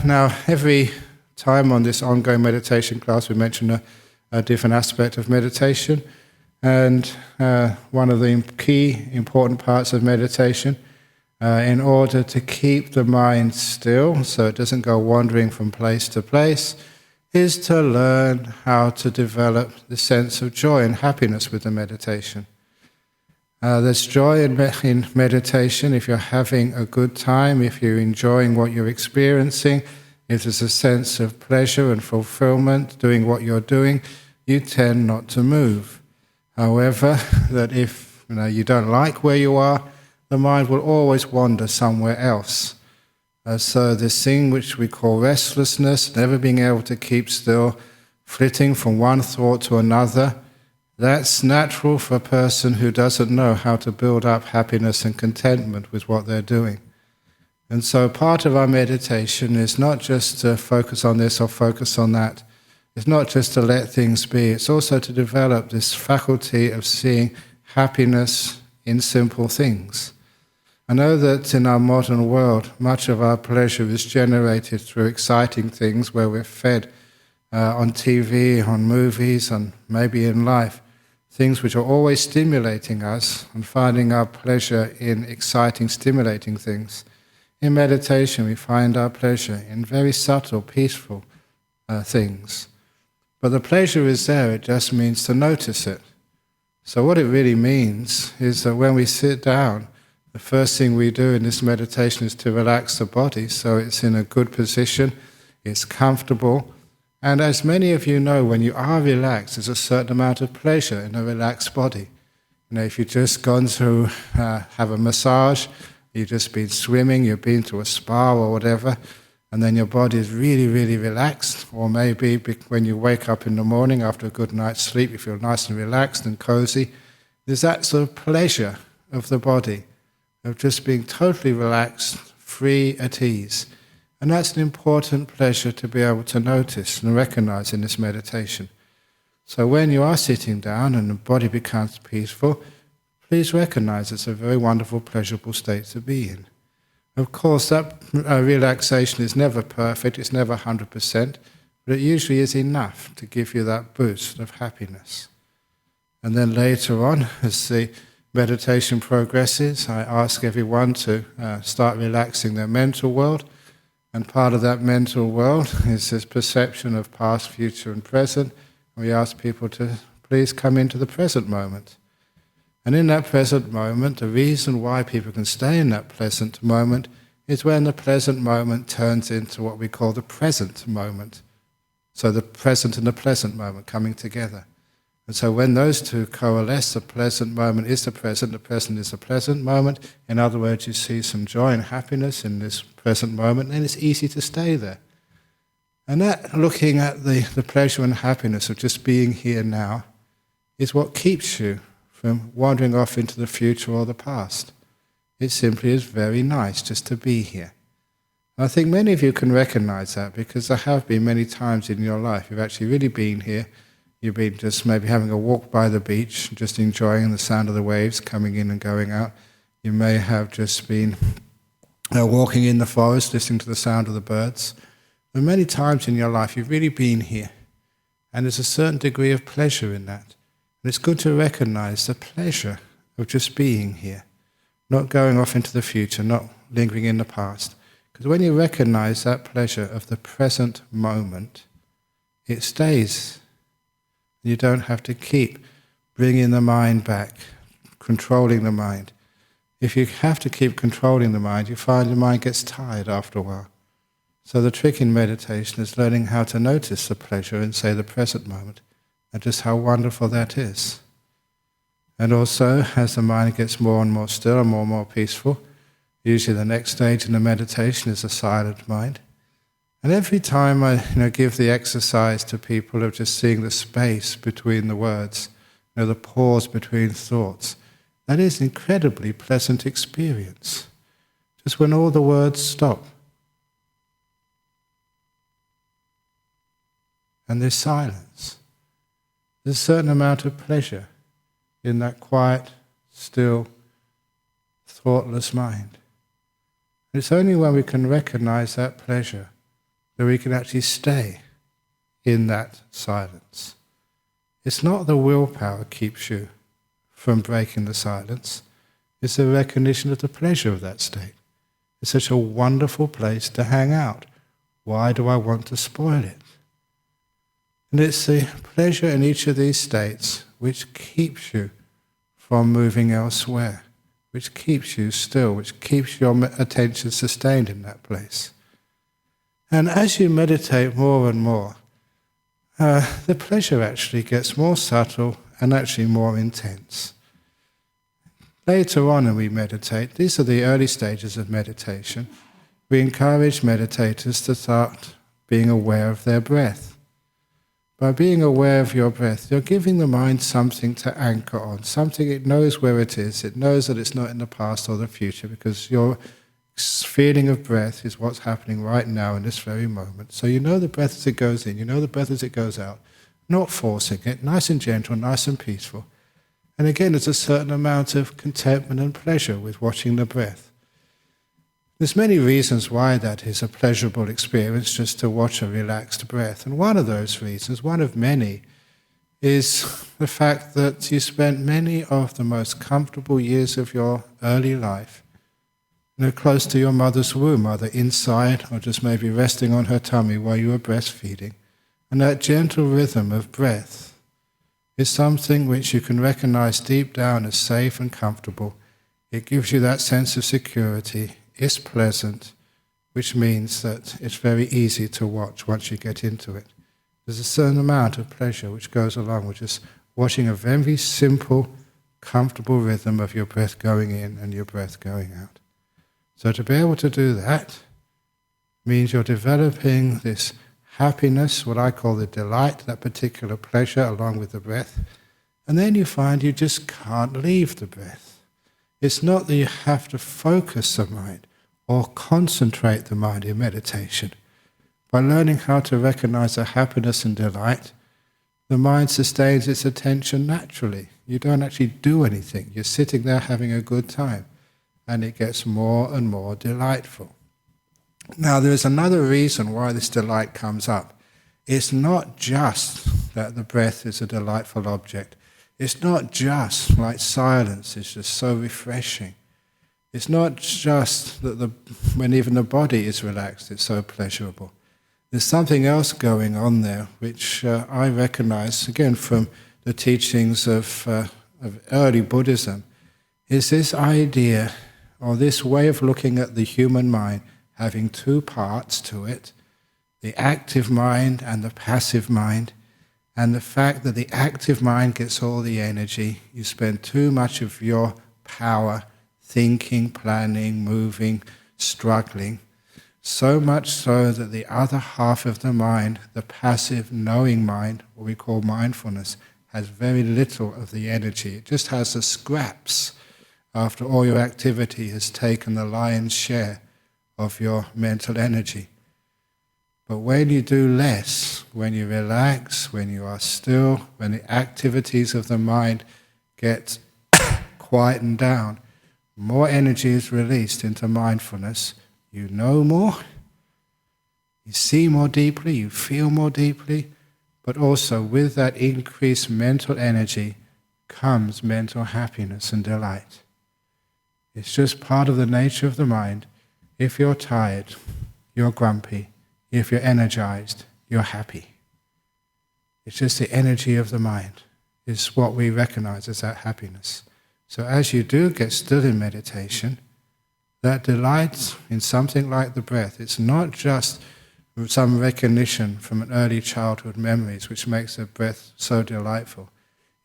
Now, every time on this ongoing meditation class, we mention a different aspect of meditation. And one of the key important parts of meditation, in order to keep the mind still so it doesn't go wandering from place to place, is to learn how to develop the sense of joy and happiness with the meditation. There's joy in meditation if you're having a good time, if you're enjoying what you're experiencing, if there's a sense of pleasure and fulfillment doing what you're doing, you tend not to move. However, that if you don't like where you are, the mind will always wander somewhere else. So this thing which we call restlessness, never being able to keep still, flitting from one thought to another, that's natural for a person who doesn't know how to build up happiness and contentment with what they're doing. And so part of our meditation is not just to focus on this or focus on that. It's not just to let things be. It's also to develop this faculty of seeing happiness in simple things. I know that in our modern world, much of our pleasure is generated through exciting things where we're fed on TV, on movies, and maybe in life. Things which are always stimulating us and finding our pleasure in exciting, stimulating things. In meditation, we find our pleasure in very subtle, peaceful things. But the pleasure is there, it just means to notice it. So what it really means is that when we sit down, the first thing we do in this meditation is to relax the body so it's in a good position, it's comfortable. And as many of you know, when you are relaxed, there's a certain amount of pleasure in a relaxed body. If you've just gone to have a massage, you've just been swimming, you've been to a spa or whatever, and then your body is really, really relaxed. Or maybe when you wake up in the morning after a good night's sleep, you feel nice and relaxed and cozy. There's that sort of pleasure of the body, of just being totally relaxed, free, at ease. And that's an important pleasure to be able to notice and recognize in this meditation. So when you are sitting down and the body becomes peaceful, please recognize it's a very wonderful, pleasurable state to be in. Of course, that relaxation is never perfect, it's never 100%, but it usually is enough to give you that boost of happiness. And then later on, as the meditation progresses, I ask everyone to start relaxing their mental world. And part of that mental world is this perception of past, future, and present. We ask people to please come into the present moment. And in that present moment, the reason why people can stay in that pleasant moment is when the pleasant moment turns into what we call the present moment. So the present and the pleasant moment coming together. And so when those two coalesce, the pleasant moment is the present is the pleasant moment. In other words, you see some joy and happiness in this present moment, and it's easy to stay there. And that, looking at the pleasure and happiness of just being here now, is what keeps you from wandering off into the future or the past. It simply is very nice just to be here. And I think many of you can recognize that, because there have been many times in your life you've actually really been here. You've been just maybe having a walk by the beach, just enjoying the sound of the waves coming in and going out. You may have just been walking in the forest, listening to the sound of the birds. But many times in your life you've really been here. And there's a certain degree of pleasure in that. And it's good to recognize the pleasure of just being here, not going off into the future, not lingering in the past. Because when you recognize that pleasure of the present moment, it stays. You don't have to keep bringing the mind back, controlling the mind. If you have to keep controlling the mind, you find the mind gets tired after a while. So the trick in meditation is learning how to notice the pleasure in, say, the present moment, and just how wonderful that is. And also, as the mind gets more and more still and more peaceful, usually the next stage in the meditation is a silent mind. And every time I give the exercise to people of just seeing the space between the words, the pause between thoughts, that is an incredibly pleasant experience. Just when all the words stop. And there's silence. There's a certain amount of pleasure in that quiet, still, thoughtless mind. It's only when we can recognize that pleasure that we can actually stay in that silence. It's not the willpower keeps you from breaking the silence. It's the recognition of the pleasure of that state. It's such a wonderful place to hang out. Why do I want to spoil it? And it's the pleasure in each of these states which keeps you from moving elsewhere, which keeps you still, which keeps your attention sustained in that place. And as you meditate more and more, the pleasure actually gets more subtle and actually more intense. Later on when we meditate, these are the early stages of meditation, we encourage meditators to start being aware of their breath. By being aware of your breath, you're giving the mind something to anchor on, something it knows where it is. It knows that it's not in the past or the future because your feeling of breath is what's happening right now in this very moment. So you know the breath as it goes in, you know the breath as it goes out, not forcing it, nice and gentle, nice and peaceful. And again, there's a certain amount of contentment and pleasure with watching the breath. There's many reasons why that is a pleasurable experience, just to watch a relaxed breath. And one of those reasons, one of many, is the fact that you spent many of the most comfortable years of your early life close to your mother's womb, either inside or just maybe resting on her tummy while you were breastfeeding. And that gentle rhythm of breath is something which you can recognize deep down as safe and comfortable. It gives you that sense of security. It's pleasant, which means that it's very easy to watch once you get into it. There's a certain amount of pleasure which goes along with just watching a very simple, comfortable rhythm of your breath going in and your breath going out. So to be able to do that means you're developing this happiness, what I call the delight, that particular pleasure along with the breath. And then you find you just can't leave the breath. It's not that you have to focus the mind or concentrate the mind in meditation. By learning how to recognize the happiness and delight, the mind sustains its attention naturally. You don't actually do anything. You're sitting there having a good time, and it gets more and more delightful. Now, there is another reason why this delight comes up. It's not just that the breath is a delightful object. It's not just like silence is just so refreshing. It's not just that when even the body is relaxed, it's so pleasurable. There's something else going on there, which I recognize, again, from the teachings of early Buddhism, is this idea, or this way of looking at the human mind, having two parts to it, the active mind and the passive mind, and the fact that the active mind gets all the energy. You spend too much of your power thinking, planning, moving, struggling, so much so that the other half of the mind, the passive knowing mind, what we call mindfulness, has very little of the energy. It just has the scraps after all your activity has taken the lion's share of your mental energy. But when you do less, when you relax, when you are still, when the activities of the mind get quietened down, more energy is released into mindfulness. You know more, you see more deeply, you feel more deeply, but also with that increased mental energy comes mental happiness and delight. It's just part of the nature of the mind. If you're tired, you're grumpy. If you're energized, you're happy. It's just the energy of the mind is what we recognize as that happiness. So as you do get still in meditation, that delight in something like the breath, it's not just some recognition from an early childhood memories which makes the breath so delightful.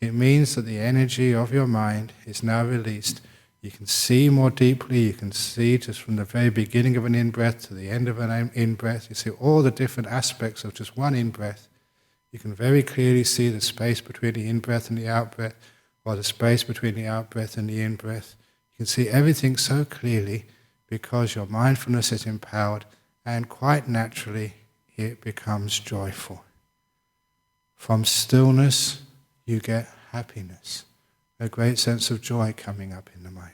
It means that the energy of your mind is now released. You can see more deeply, you can see just from the very beginning of an in-breath to the end of an in-breath, you see all the different aspects of just one in-breath. You can very clearly see the space between the in-breath and the out-breath, or the space between the out-breath and the in-breath. You can see everything so clearly because your mindfulness is empowered, and quite naturally it becomes joyful. From stillness you get happiness, a great sense of joy coming up in the mind.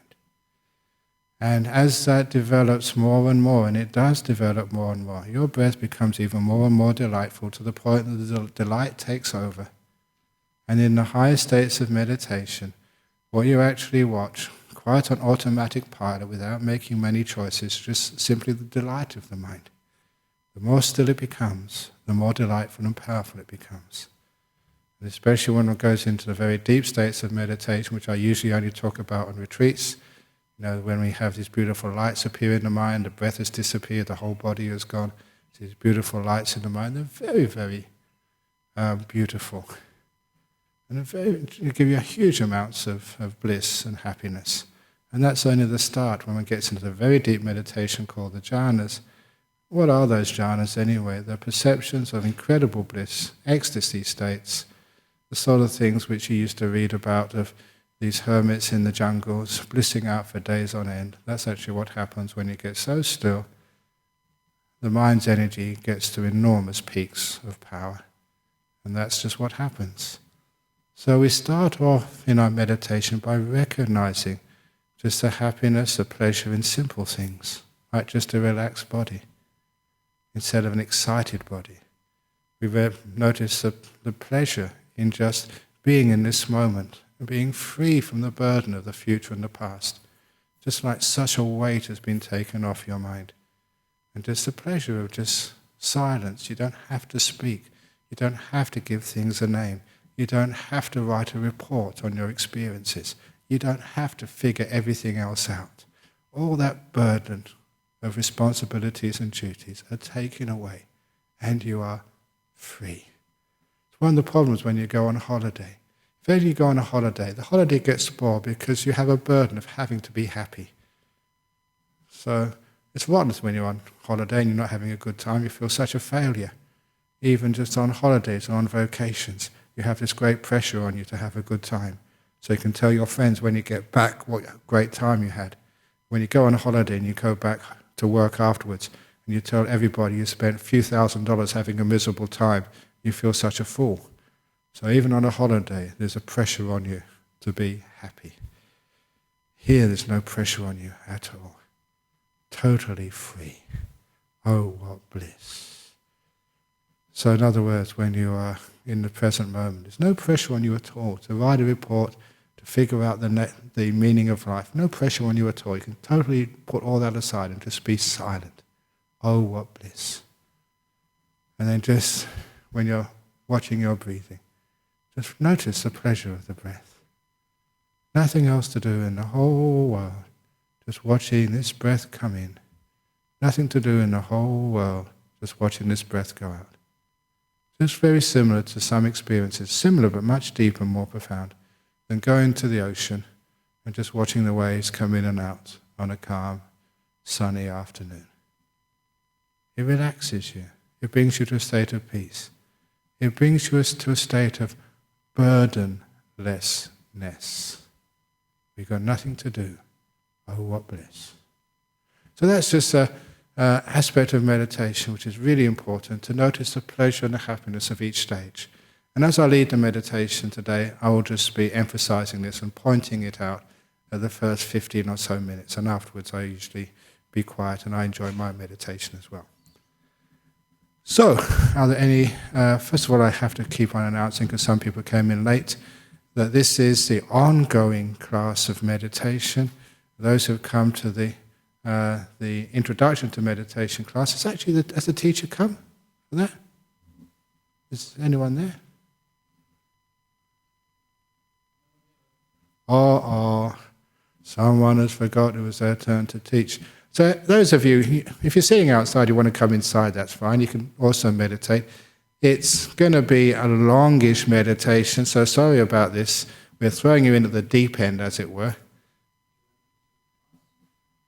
And as that develops more and more, and it does develop more and more, your breath becomes even more and more delightful to the point that the delight takes over. And in the higher states of meditation, what you actually watch, quite on automatic pilot without making many choices, just simply the delight of the mind. The more still it becomes, the more delightful and powerful it becomes. And especially when one goes into the very deep states of meditation, which I usually only talk about on retreats, when we have these beautiful lights appear in the mind, the breath has disappeared, the whole body has gone. These beautiful lights in the mind, they're very, very beautiful. And they give you huge amounts of bliss and happiness. And that's only the start when one gets into the very deep meditation called the jhanas. What are those jhanas anyway? They're perceptions of incredible bliss, ecstasy states, the sort of things which you used to read about of these hermits in the jungles, blissing out for days on end. That's actually what happens when you get so still. The mind's energy gets to enormous peaks of power. And that's just what happens. So we start off in our meditation by recognizing just the happiness, the pleasure in simple things, like just a relaxed body, instead of an excited body. We notice the pleasure in just being in this moment, being free from the burden of the future and the past, just like such a weight has been taken off your mind. And just the pleasure of just silence. You don't have to speak. You don't have to give things a name. You don't have to write a report on your experiences. You don't have to figure everything else out. All that burden of responsibilities and duties are taken away, and you are free. It's one of the problems when you go on holiday. If you go on a holiday, the holiday gets spoiled because you have a burden of having to be happy. So it's rotten when you're on holiday and you're not having a good time. You feel such a failure. Even just on holidays or on vacations, you have this great pressure on you to have a good time. So you can tell your friends when you get back what a great time you had. When you go on a holiday and you go back to work afterwards and you tell everybody you spent a few $1,000s having a miserable time, you feel such a fool. So even on a holiday, there's a pressure on you to be happy. Here, there's no pressure on you at all. Totally free. Oh, what bliss. So in other words, when you are in the present moment, there's no pressure on you at all to write a report, to figure out the meaning of life. No pressure on you at all. You can totally put all that aside and just be silent. Oh, what bliss. And then just, when you're watching your breathing, just notice the pleasure of the breath. Nothing else to do in the whole world. Just watching this breath come in. Nothing to do in the whole world. Just watching this breath go out. Just very similar to some experiences. Similar but much deeper and more profound than going to the ocean and just watching the waves come in and out on a calm, sunny afternoon. It relaxes you. It brings you to a state of peace. It brings you to a state of burdenlessness. We've got nothing to do. Oh, what bliss. So that's just an aspect of meditation which is really important, to notice the pleasure and the happiness of each stage. And as I lead the meditation today, I will just be emphasizing this and pointing it out at the first 15 or so minutes. And afterwards I usually be quiet and I enjoy my meditation as well. So, are there any, first of all I have to keep on announcing, because some people came in late, that this is the ongoing class of meditation. Those who have come to the introduction to meditation class, it's actually, has the teacher come for that? Is anyone there? Someone has forgot it was their turn to teach. So those of you, if you're sitting outside, you want to come inside, that's fine. You can also meditate. It's going to be a longish meditation, so sorry about this. We're throwing you into the deep end, as it were.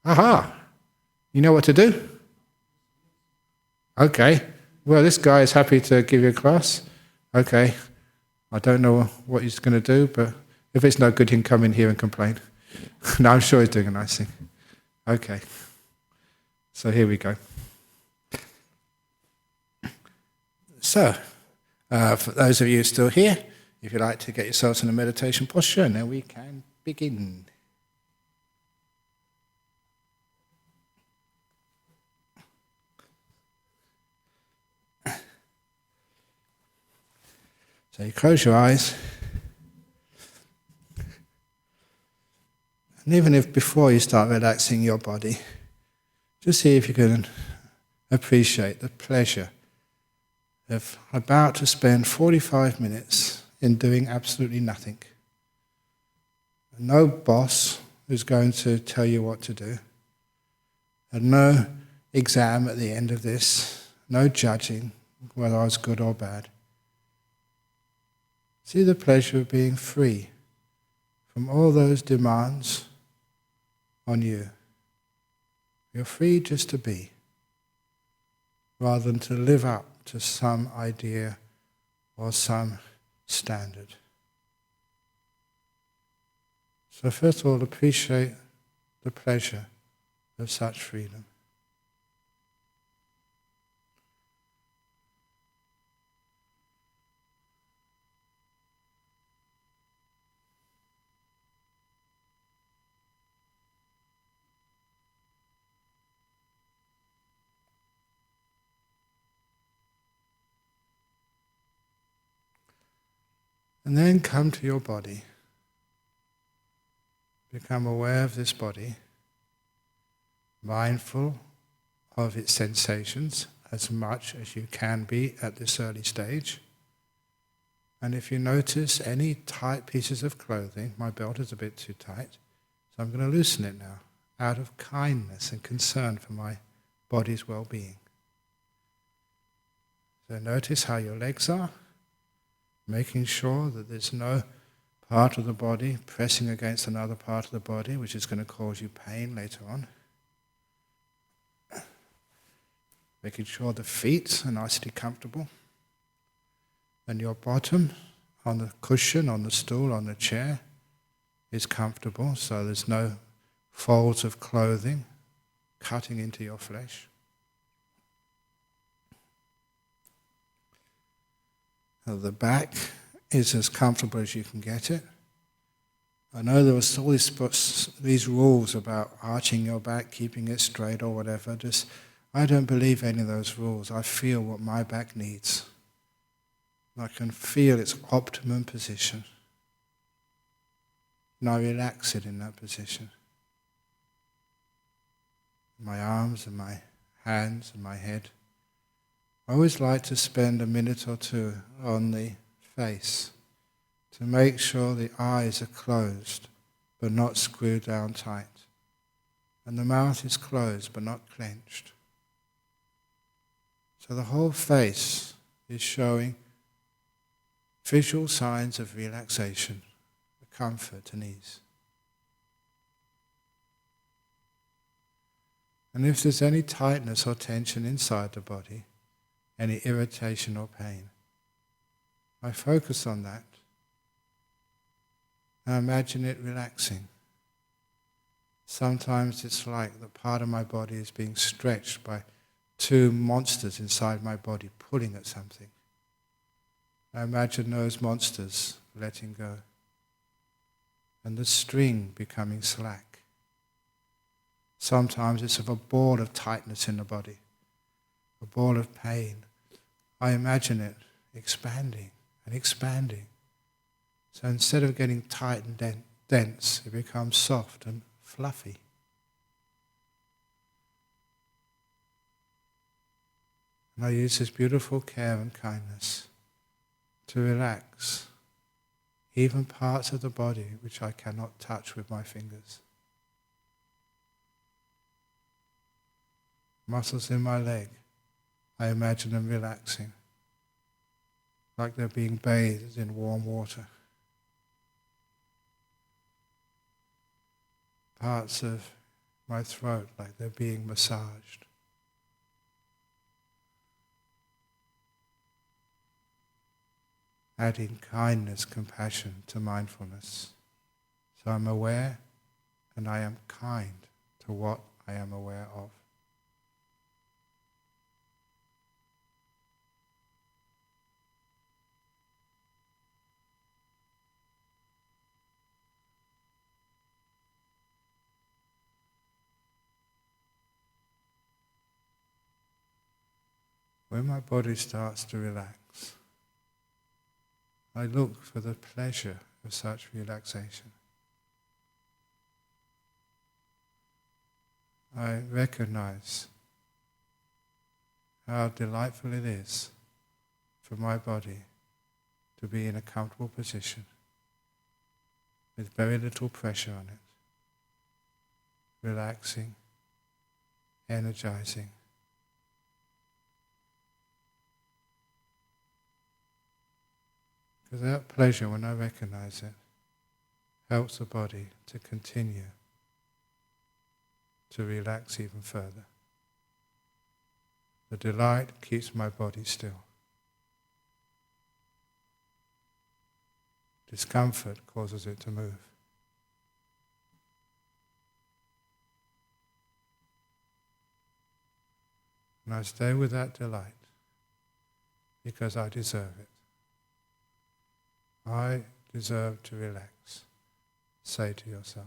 Aha! You know what to do? Okay. Well, this guy is happy to give you a class. Okay. I don't know what he's going to do, but if it's no good, he can come in here and complain. No, I'm sure he's doing a nice thing. Okay. So here we go. So, for those of you still here, if you'd like to get yourselves in a meditation posture, now we can begin. So you close your eyes, and even if before you start relaxing your body, just see if you can appreciate the pleasure of about to spend 45 minutes in doing absolutely nothing. No boss who's going to tell you what to do, and no exam at the end of this, no judging whether I was good or bad. See the pleasure of being free from all those demands on you. You're free just to be, rather than to live up to some idea or some standard. So first of all, appreciate the pleasure of such freedom. And then come to your body. Become aware of this body, mindful of its sensations as much as you can be at this early stage. And if you notice any tight pieces of clothing, my belt is a bit too tight, so I'm going to loosen it now, out of kindness and concern for my body's well-being. So notice how your legs are, making sure that there's no part of the body pressing against another part of the body, which is going to cause you pain later on. Making sure the feet are nicely comfortable. And your bottom on the cushion, on the stool, on the chair is comfortable, so there's no folds of clothing cutting into your flesh. The back is as comfortable as you can get it. I know there was all these rules about arching your back, keeping it straight or whatever. I don't believe any of those rules. I feel what my back needs. I can feel its optimum position. And I relax it in that position. My arms and my hands and my head. I always like to spend a minute or two on the face to make sure the eyes are closed but not screwed down tight. And the mouth is closed but not clenched. So the whole face is showing visual signs of relaxation, comfort and ease. And if there's any tightness or tension inside the body, any irritation or pain, I focus on that. I imagine it relaxing. Sometimes it's like the part of my body is being stretched by two monsters inside my body pulling at something. I imagine those monsters letting go. And the string becoming slack. Sometimes it's of a ball of tightness in the body, a ball of pain. I imagine it expanding and expanding. So instead of getting tight and dense, it becomes soft and fluffy. And I use this beautiful care and kindness to relax even parts of the body which I cannot touch with my fingers. Muscles in my leg, I imagine them relaxing, like they're being bathed in warm water. Parts of my throat, like they're being massaged. Adding kindness, compassion to mindfulness. So I'm aware and I am kind to what I am aware of. When my body starts to relax, I look for the pleasure of such relaxation. I recognize how delightful it is for my body to be in a comfortable position with very little pressure on it, relaxing, energizing. Because that pleasure, when I recognize it, helps the body to continue to relax even further. The delight keeps my body still. Discomfort causes it to move. And I stay with that delight because I deserve it. I deserve to relax. Say to yourself.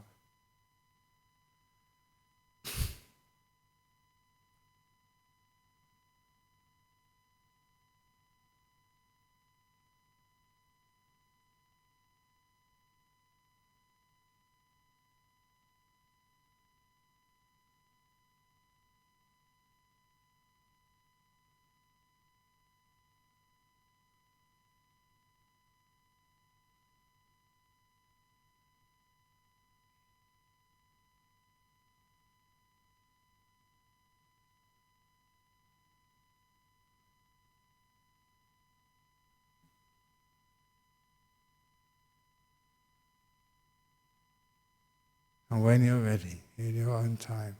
And when you're ready, in your own time,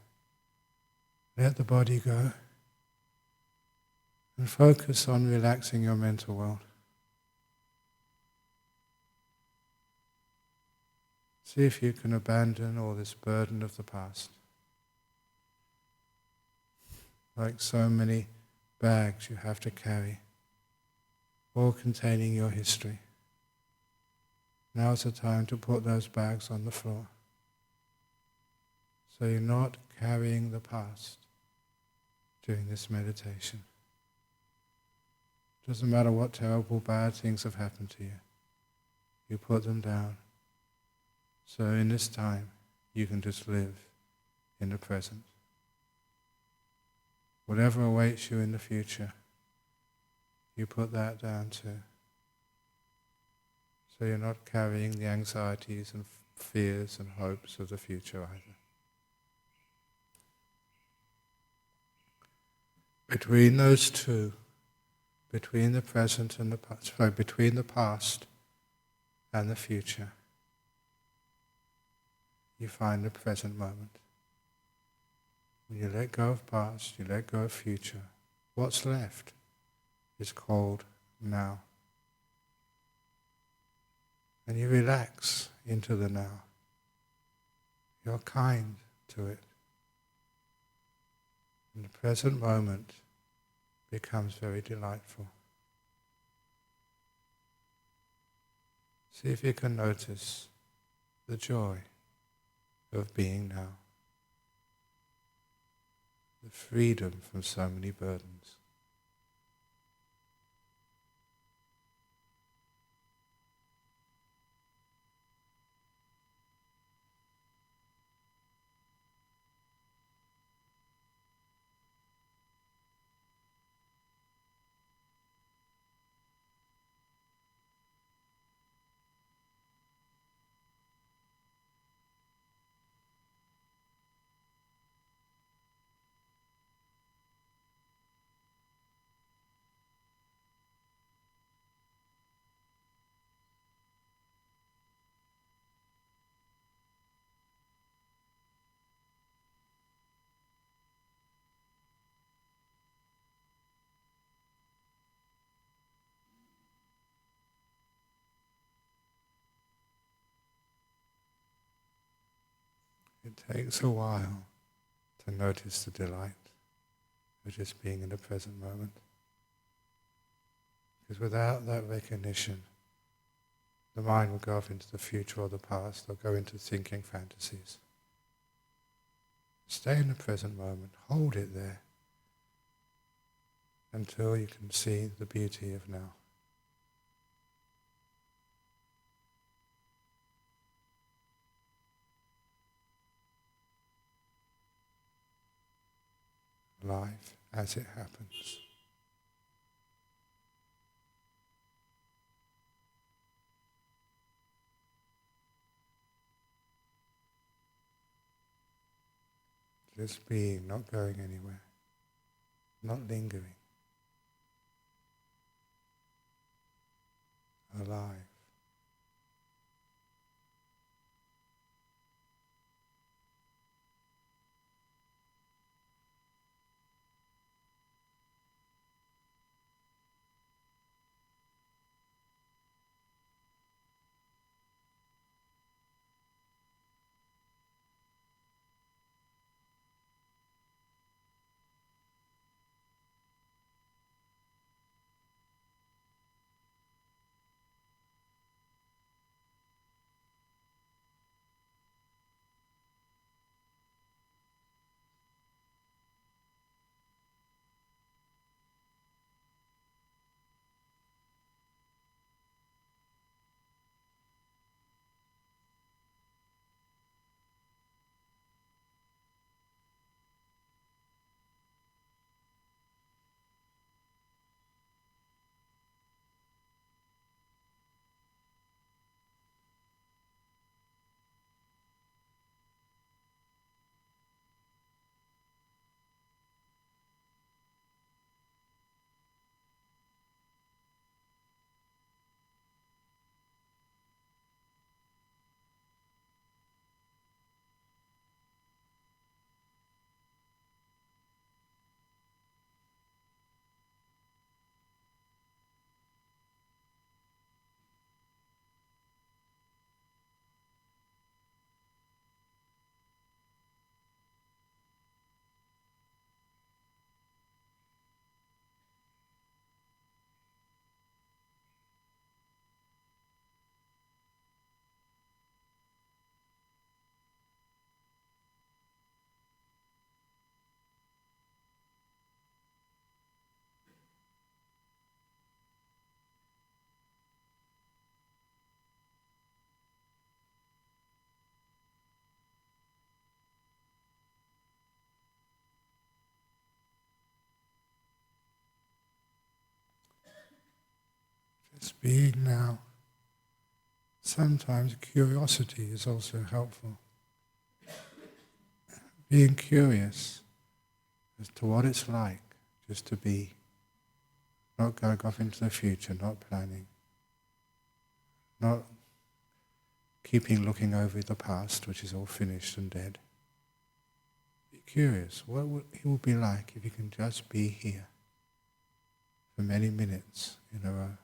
let the body go and focus on relaxing your mental world. See if you can abandon all this burden of the past. Like so many bags you have to carry, all containing your history. Now's the time to put those bags on the floor. So you're not carrying the past during this meditation. Doesn't matter what terrible bad things have happened to you. You put them down. So in this time, you can just live in the present. Whatever awaits you in the future, you put that down too. So you're not carrying the anxieties and fears and hopes of the future either. Between those two, between the present and the past, between the past and the future, you find the present moment. When you let go of past, you let go of future, what's left is called now. And you relax into the now. You're kind to it. And the present moment becomes very delightful. See if you can notice the joy of being now. The freedom from so many burdens. It takes a while to notice the delight of just being in the present moment. Because without that recognition, the mind will go off into the future or the past, or go into thinking fantasies. Stay in the present moment, hold it there, until you can see the beauty of now. life as it happens. Just being, not going anywhere, not lingering, alive. Just being now. Sometimes curiosity is also helpful. Being curious as to what it's like just to be, not going off into the future, not planning, not keeping looking over the past, which is all finished and dead. Be curious, what it would be like if you can just be here for many minutes in a row.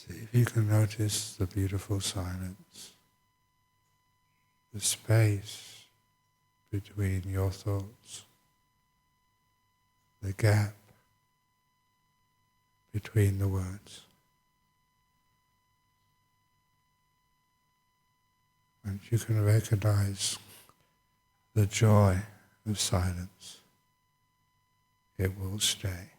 See if you can notice the beautiful silence, the space between your thoughts, the gap between the words. And you can recognize the joy of silence. It will stay.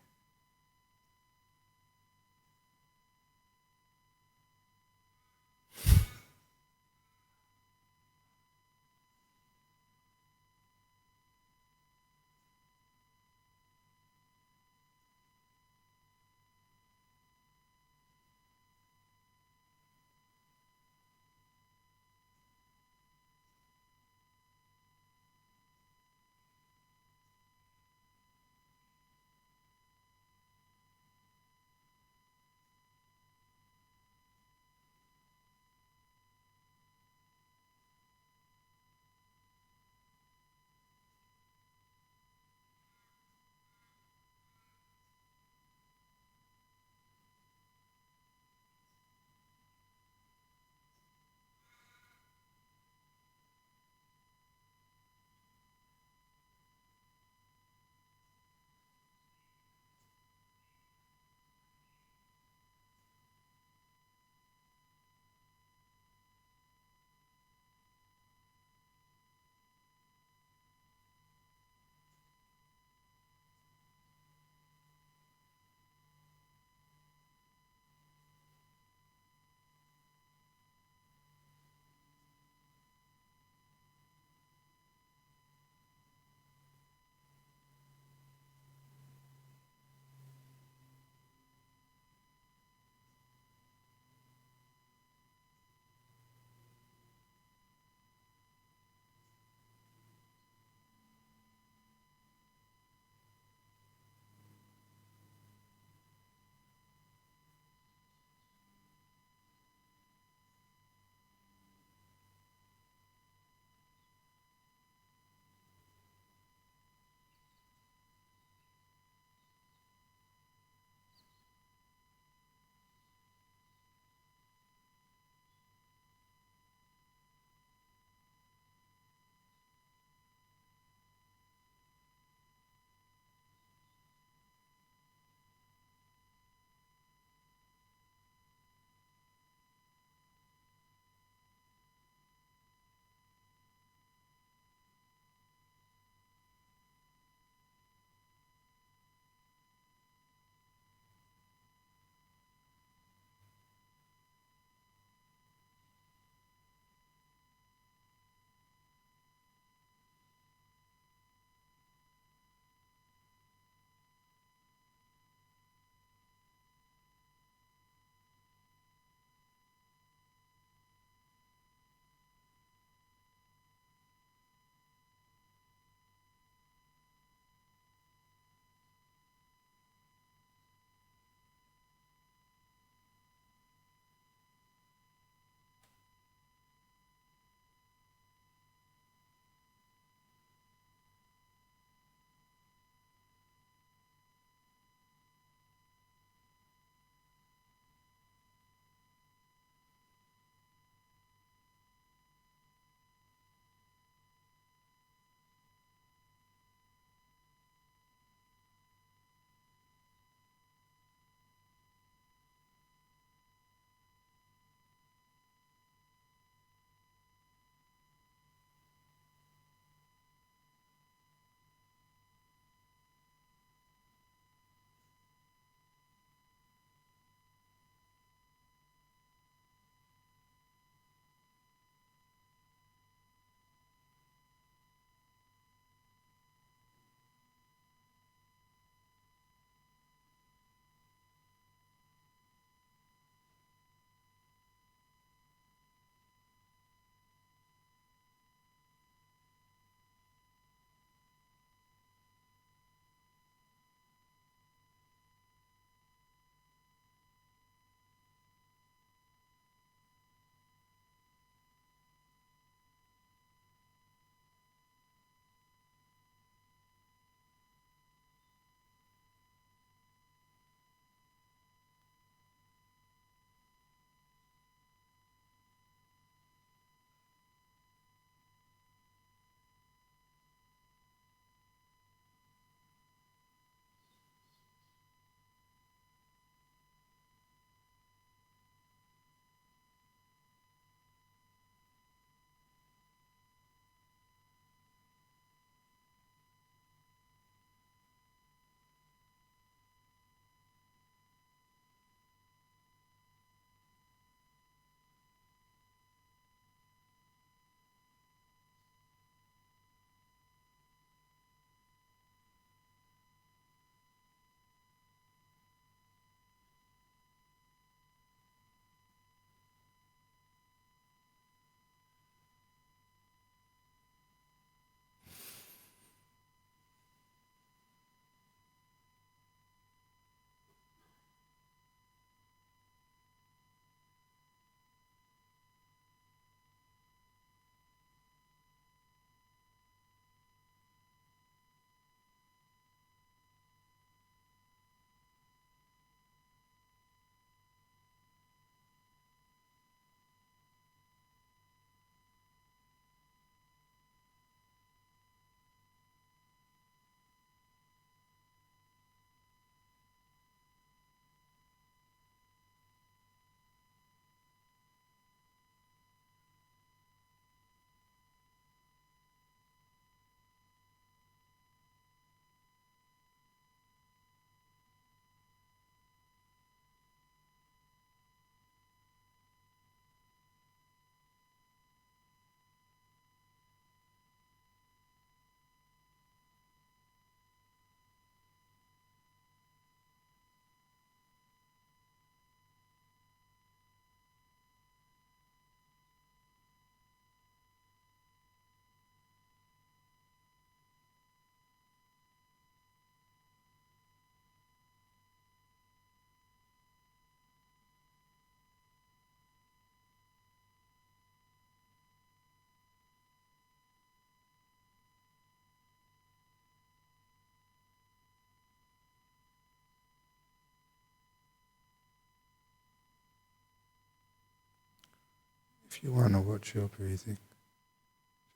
If you want to watch your breathing,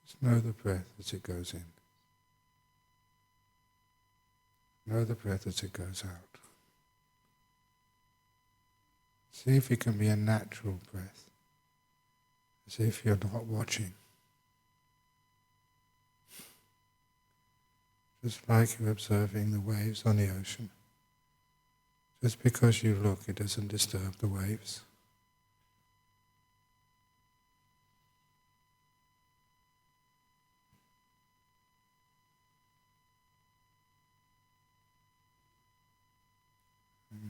just know the breath as it goes in. Know the breath as it goes out. See if it can be a natural breath, as if you're not watching. Just like you're observing the waves on the ocean. Just because you look, it doesn't disturb the waves.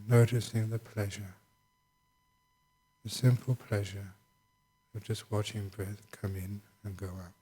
Noticing the pleasure, the simple pleasure of just watching breath come in and go out.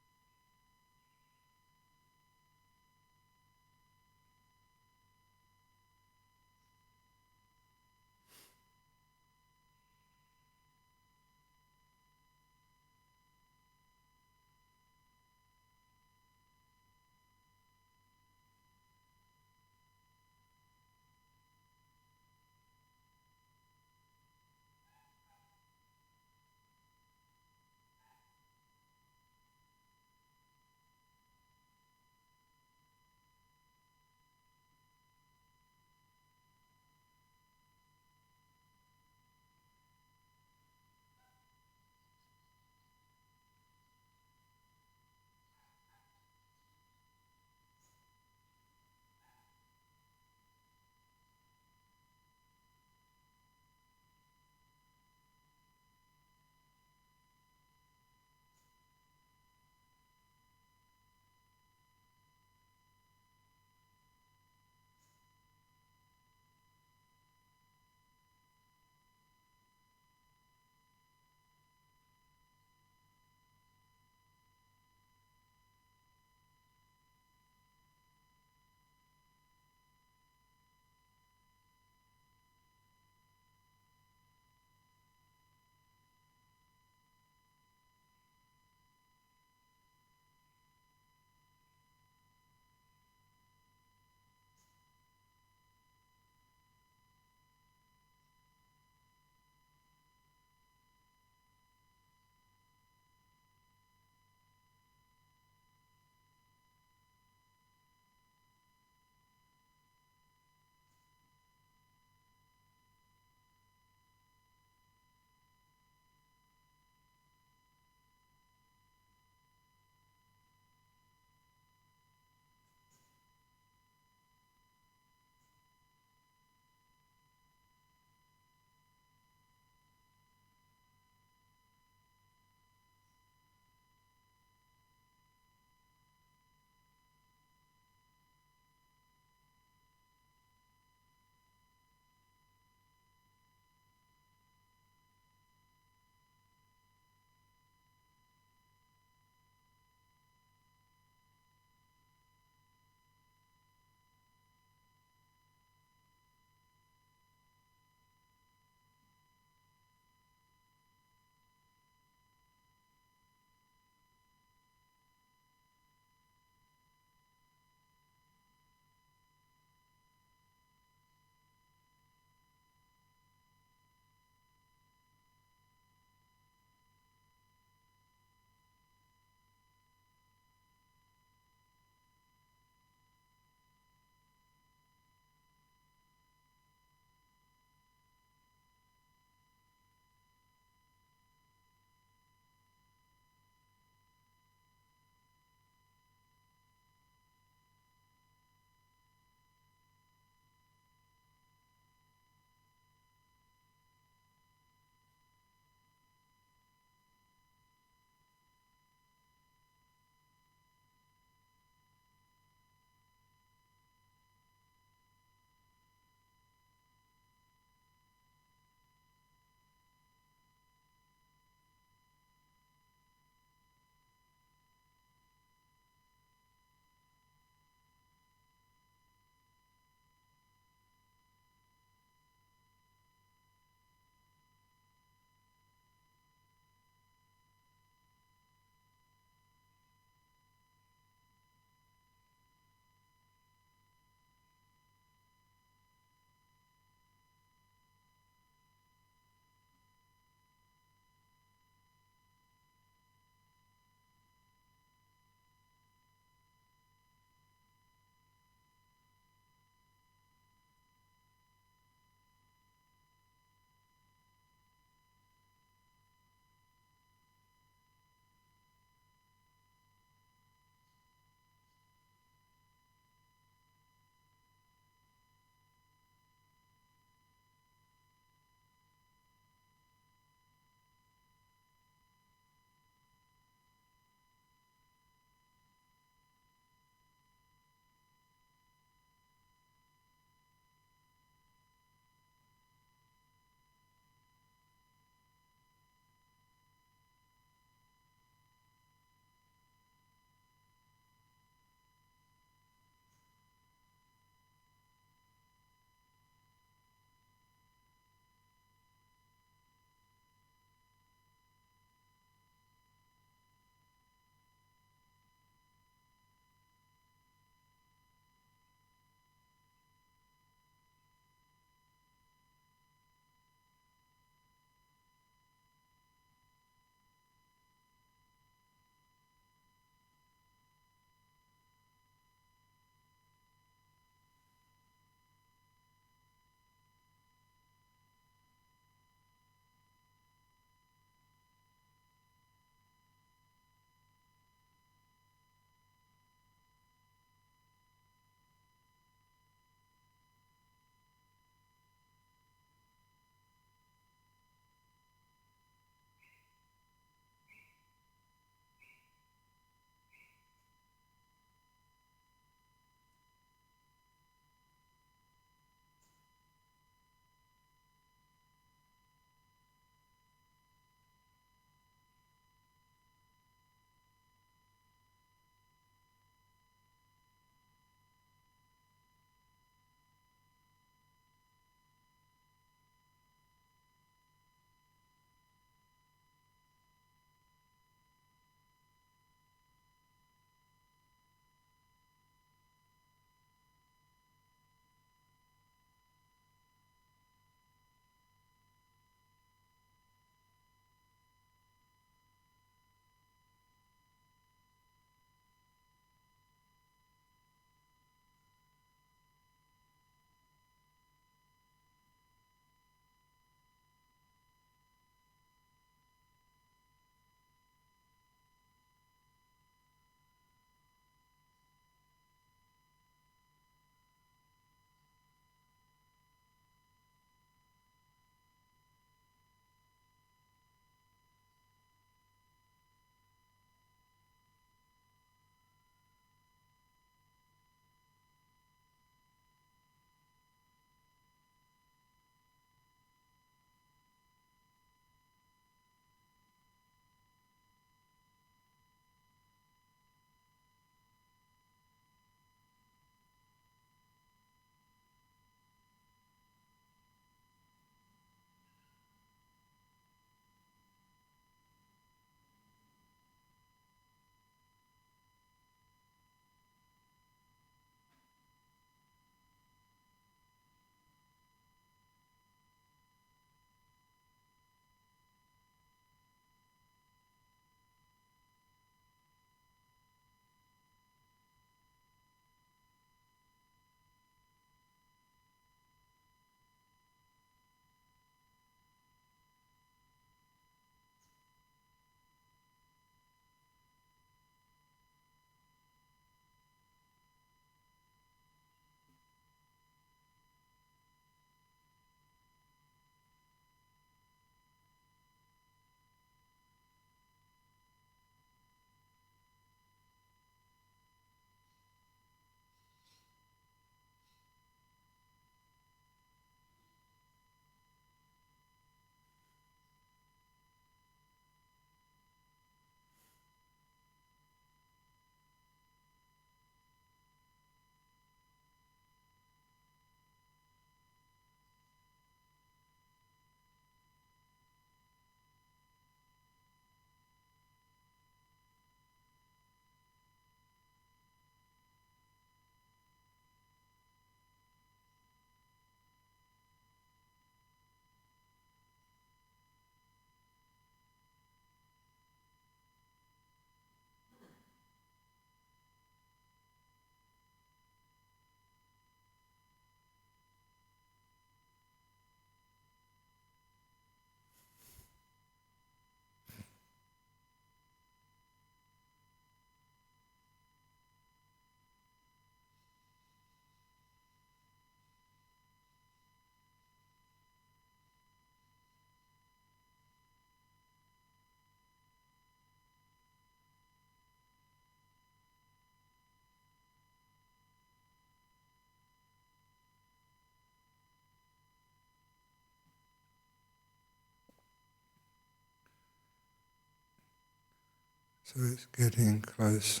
So it's getting close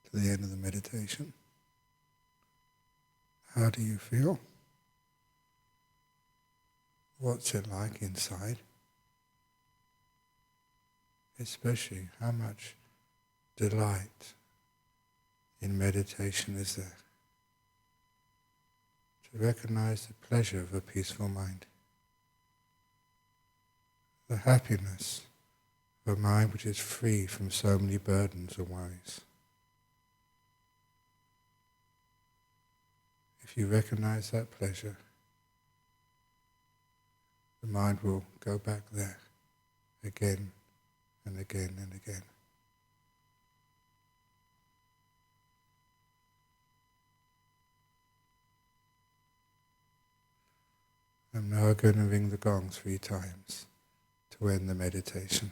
to the end of the meditation. How do you feel? What's it like inside? Especially, how much delight in meditation is there? To recognize the pleasure of a peaceful mind, the happiness of a mind which is free from so many burdens and worries. If you recognize that pleasure, the mind will go back there again and again and again. I'm now going to ring the gong 3 times to end the meditation.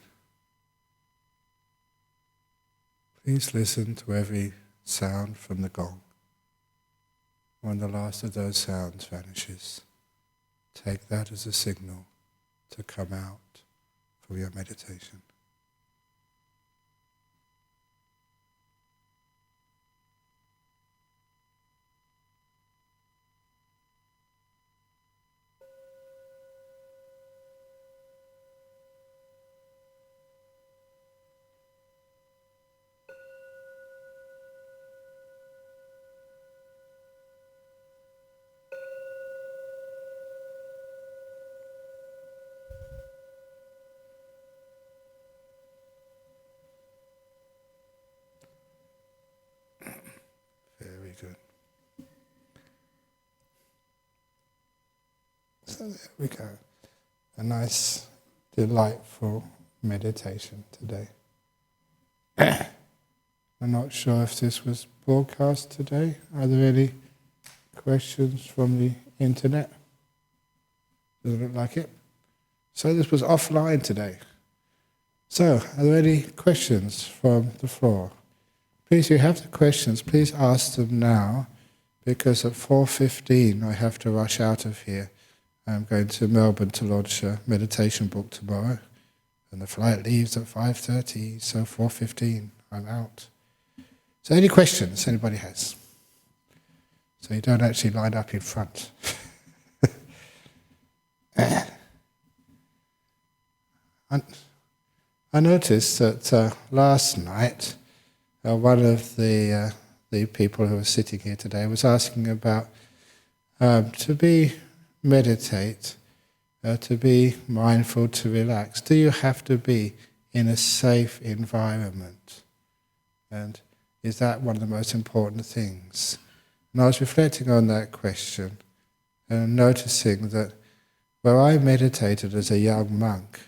Please listen to every sound from the gong. When the last of those sounds vanishes, take that as a signal to come out from your meditation. Very good. So there we go. A nice, delightful meditation today. I'm not sure if this was broadcast today. Are there any questions from the internet? Doesn't look like it. So this was offline today. So, are there any questions from the floor? Please, if you have the questions, please ask them now, because at 4:15 I have to rush out of here. I'm going to Melbourne to launch a meditation book tomorrow, and the flight leaves at 5:30, so 4:15 I'm out. So any questions anybody has? So you don't actually line up in front. I noticed that last night, one of the people who were sitting here today was asking about to meditate, to be mindful, to relax. Do you have to be in a safe environment? And is that one of the most important things? And I was reflecting on that question and noticing that where I meditated as a young monk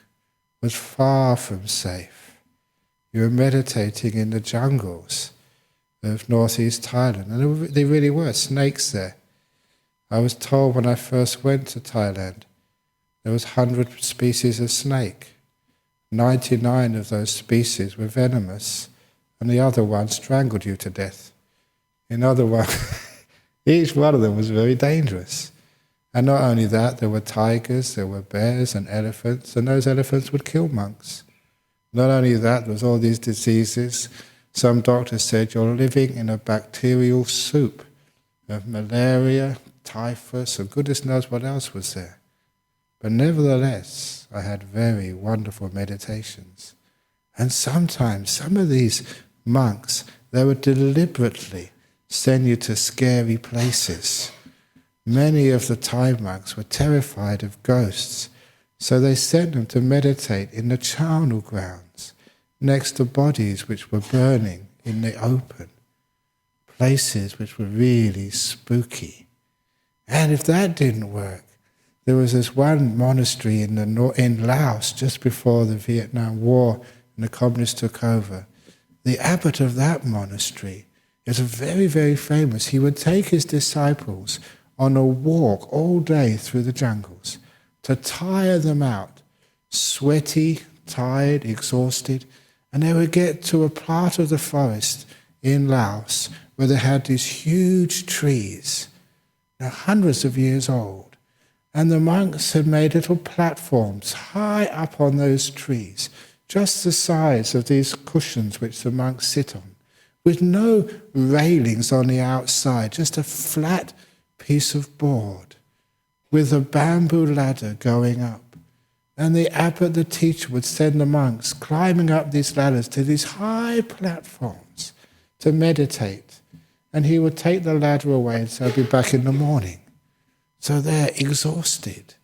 was far from safe. You were meditating in the jungles of northeast Thailand, and there really were snakes there. I was told when I first went to Thailand, there was 100 species of snake. 99 of those species were venomous, and the other one strangled you to death. In other words, each one of them was very dangerous. And not only that, there were tigers, there were bears and elephants, and those elephants would kill monks. Not only that, there was all these diseases. Some doctors said you're living in a bacterial soup of malaria, typhus, and goodness knows what else was there. But nevertheless, I had very wonderful meditations. And sometimes, some of these monks, they would deliberately send you to scary places. Many of the Thai monks were terrified of ghosts, so they sent them to meditate in the charnel grounds, next to bodies which were burning in the open, places which were really spooky. And if that didn't work, there was this one monastery in Laos just before the Vietnam War and the communists took over. The abbot of that monastery is very, very famous. He would take his disciples on a walk all day through the jungles to tire them out, sweaty, tired, exhausted, and they would get to a part of the forest in Laos where they had these huge trees, hundreds of years old, and the monks had made little platforms high up on those trees, just the size of these cushions which the monks sit on, with no railings on the outside, just a flat piece of board with a bamboo ladder going up. And the abbot, the teacher, would send the monks climbing up these ladders to these high platforms to meditate. And he would take the ladder away and say, I'll be back in the morning. So they're exhausted,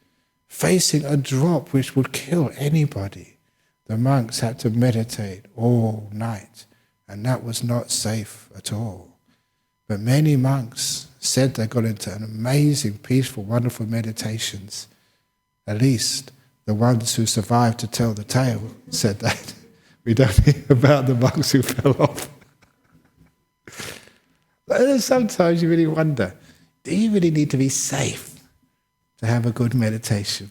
facing a drop which would kill anybody. The monks had to meditate all night, and that was not safe at all. But many monks said they got into an amazing, peaceful, wonderful meditations. At least the ones who survived to tell the tale said that. We don't hear about the monks who fell off. But sometimes you really wonder, do you really need to be safe to have a good meditation?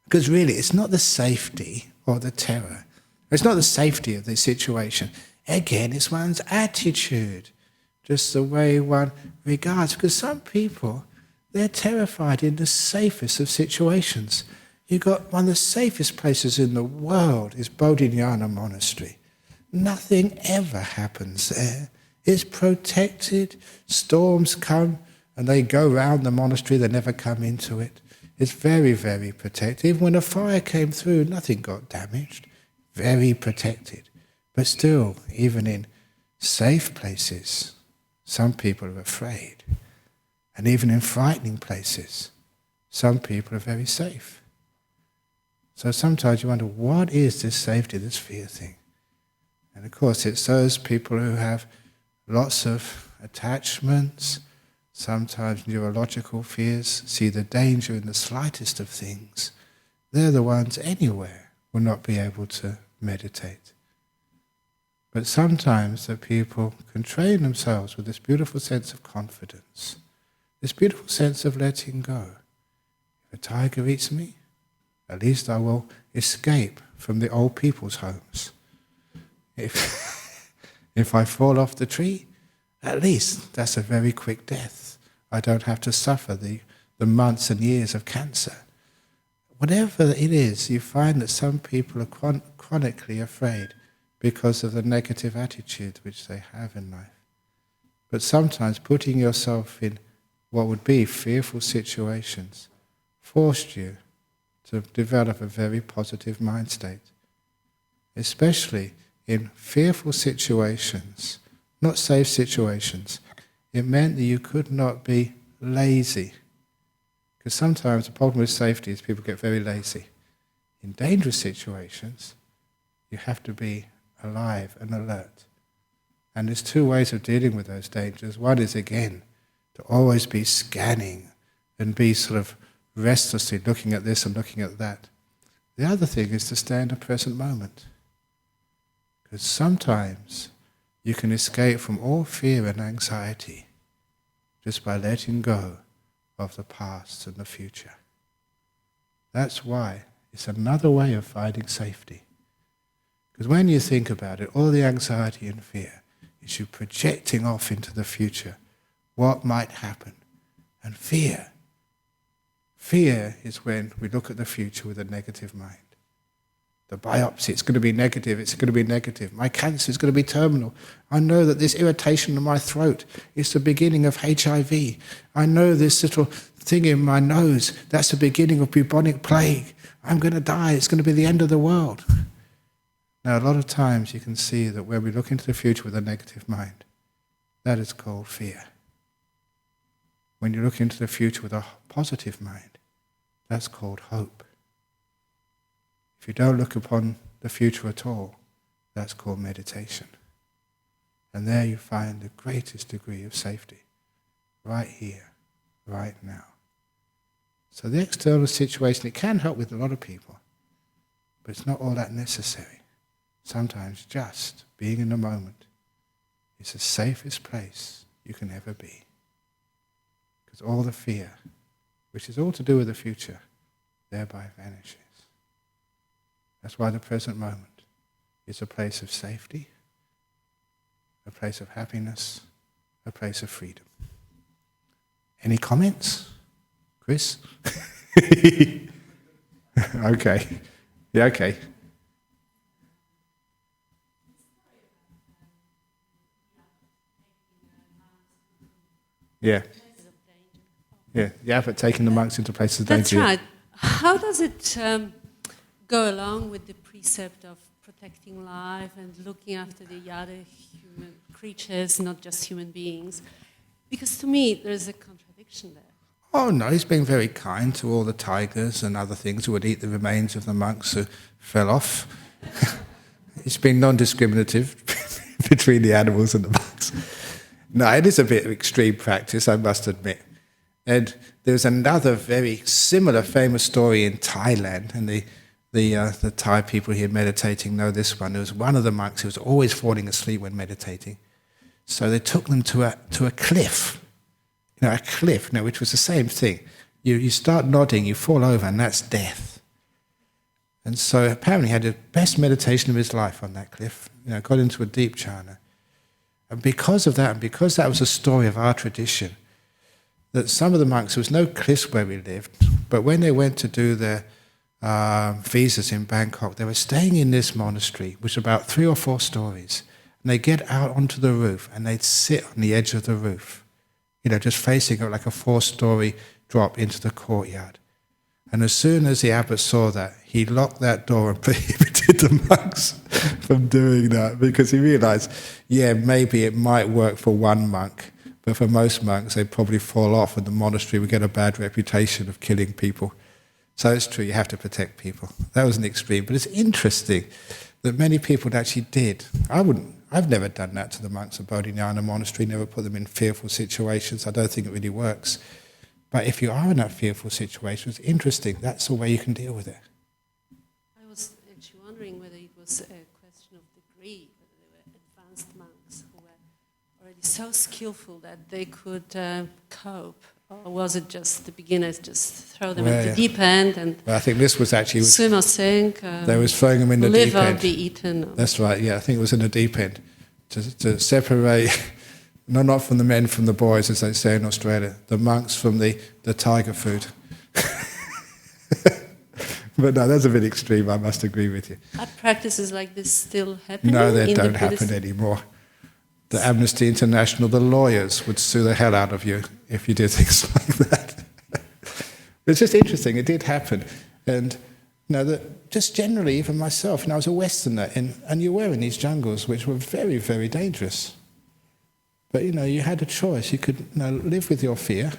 Because really, it's not the safety or the terror. It's not the safety of the situation. Again, it's one's attitude, just the way one regards. Because some people, they're terrified in the safest of situations. You've got one of the safest places in the world is Bodhinyana Monastery. Nothing ever happens there. It's protected. Storms come and they go round the monastery, they never come into it. It's very, very protected. Even when a fire came through, nothing got damaged. Very protected. But still, even in safe places, some people are afraid. And even in frightening places, some people are very safe. So sometimes you wonder, what is this safety, this fear thing? And of course, it's those people who have lots of attachments, sometimes neurological fears, see the danger in the slightest of things. They're the ones anywhere will not be able to meditate. But sometimes the people can train themselves with this beautiful sense of confidence, this beautiful sense of letting go. If a tiger eats me, at least I will escape from the old people's homes. If I fall off the tree, at least that's a very quick death. I don't have to suffer the months and years of cancer. Whatever it is, you find that some people are chronically afraid because of the negative attitude which they have in life. But sometimes putting yourself in what would be fearful situations forced you to develop a very positive mind state. Especially in fearful situations, not safe situations, it meant that you could not be lazy. Because sometimes the problem with safety is people get very lazy. In dangerous situations, you have to be alive and alert. And there's two ways of dealing with those dangers. One is, again, to always be scanning and be sort of restlessly looking at this and looking at that. The other thing is to stay in the present moment. Because sometimes you can escape from all fear and anxiety just by letting go of the past and the future. That's why it's another way of finding safety. Because when you think about it, all the anxiety and fear is you projecting off into the future what might happen. And fear is when we look at the future with a negative mind. The biopsy, it's going to be negative, it's going to be negative. My cancer is going to be terminal. I know that this irritation in my throat is the beginning of HIV. I know this little thing in my nose, that's the beginning of bubonic plague. I'm going to die, it's going to be the end of the world. Now, a lot of times you can see that when we look into the future with a negative mind, that is called fear. When you look into the future with a positive mind, that's called hope. If you don't look upon the future at all, that's called meditation. And there you find the greatest degree of safety, right here, right now. So the external situation, it can help with a lot of people, but it's not all that necessary. Sometimes just being in the moment is the safest place you can ever be. Because all the fear, which is all to do with the future, thereby vanishes. That's why the present moment is a place of safety, a place of happiness, a place of freedom. Any comments? Chris? Okay. Yeah, okay. Yeah. Yeah, yeah, but taking the monks into places of danger. That's right. How does it go along with the precept of protecting life and looking after the other human creatures, not just human beings? Because to me, there's a contradiction there. Oh no, he's been very kind to all the tigers and other things who would eat the remains of the monks who fell off. He's been non-discriminative between the animals and the monks. No, it is a bit of extreme practice, I must admit. And there's another very similar famous story in Thailand, and the Thai people here meditating know this one. There was one of the monks who was always falling asleep when meditating. So they took them to a cliff, a cliff, which was the same thing. You start nodding, you fall over, and that's death. And so apparently he had the best meditation of his life on that cliff, got into a deep jhana. And because of that, and because that was a story of our tradition, that some of the monks, there was no cliffs where we lived, but when they went to do their visas in Bangkok, they were staying in this monastery, which was about 3 or 4 stories. And they'd get out onto the roof and they'd sit on the edge of the roof, just facing like a 4-story drop into the courtyard. And as soon as the abbot saw that, he locked that door and prohibited the monks from doing that, because he realized, maybe it might work for one monk, but for most monks, they'd probably fall off and the monastery would get a bad reputation of killing people. So it's true, you have to protect people. That was an extreme, but it's interesting that many people actually did. I've never done that to the monks of Bodhinyana Monastery, never put them in fearful situations. I don't think it really works. But if you are in that fearful situation, it's interesting. That's the way you can deal with it. I was actually wondering whether it was a question of degree, whether they were advanced monks who were already so skillful that they could cope, or was it just the beginners just throw them into the deep end and I think this was actually swim or sink? They was throwing them in the deep end. Live or be eaten. That's right. Yeah, I think it was in the deep end to separate. No, not from the men from the boys, as they say in Australia. The monks from the tiger food. But no, that's a bit extreme, I must agree with you. Are practices like this still happening? No, they don't happen anymore. The Amnesty International, the lawyers would sue the hell out of you if you did things like that. It's just interesting, it did happen. And just generally, even myself, I was a Westerner, and you were in these jungles which were very, very dangerous. But, you had a choice. You could live with your fear,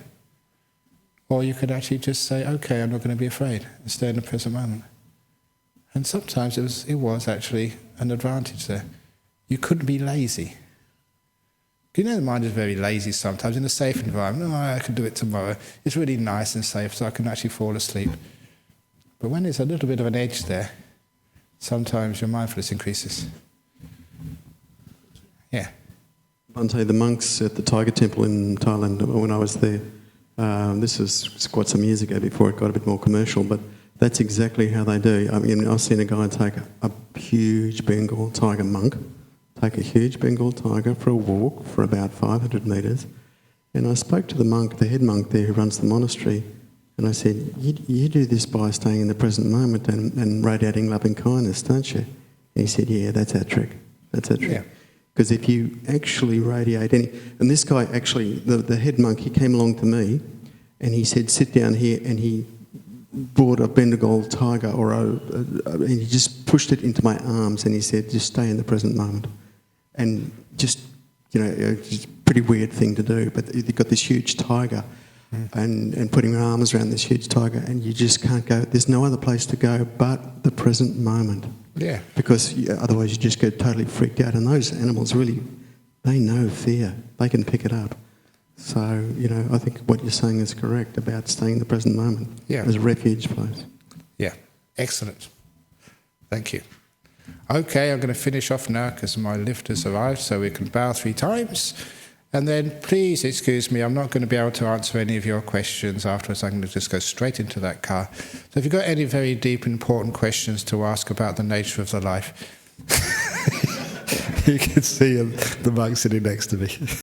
or you could actually just say, okay, I'm not going to be afraid, and stay in the present moment. And sometimes it was actually an advantage there. You couldn't be lazy. The mind is very lazy sometimes in a safe environment. I can do it tomorrow. It's really nice and safe, so I can actually fall asleep. But when there's a little bit of an edge there, sometimes your mindfulness increases. Yeah. Bhante, the monks at the Tiger Temple in Thailand, when I was there, this was quite some years ago before it got a bit more commercial, but that's exactly how they do. I mean, I've seen a guy take a huge Bengal tiger monk, take a huge Bengal tiger for a walk for about 500 metres, and I spoke to the monk, the head monk there who runs the monastery, and I said, you do this by staying in the present moment and radiating loving kindness, don't you? And he said, yeah, that's our trick. That's our trick. Yeah. Because if you actually radiate and this guy actually, the head monk, he came along to me and he said, sit down here, and he brought a Bengal tiger and he just pushed it into my arms and he said, just stay in the present moment. And just, it's a pretty weird thing to do, but you've got this huge tiger and putting your arms around this huge tiger, and you just can't go, there's no other place to go but the present moment. Yeah. Because otherwise you just get totally freaked out. And those animals really, they know fear. They can pick it up. So, I think what you're saying is correct about staying in the present moment as a refuge place. Yeah. Excellent. Thank you. Okay, I'm going to finish off now because my lift has arrived, so we can bow 3 times. And then please excuse me, I'm not going to be able to answer any of your questions afterwards. I'm going to just go straight into that car. So if you've got any very deep, important questions to ask about the nature of the life, you can see the monk sitting next to me.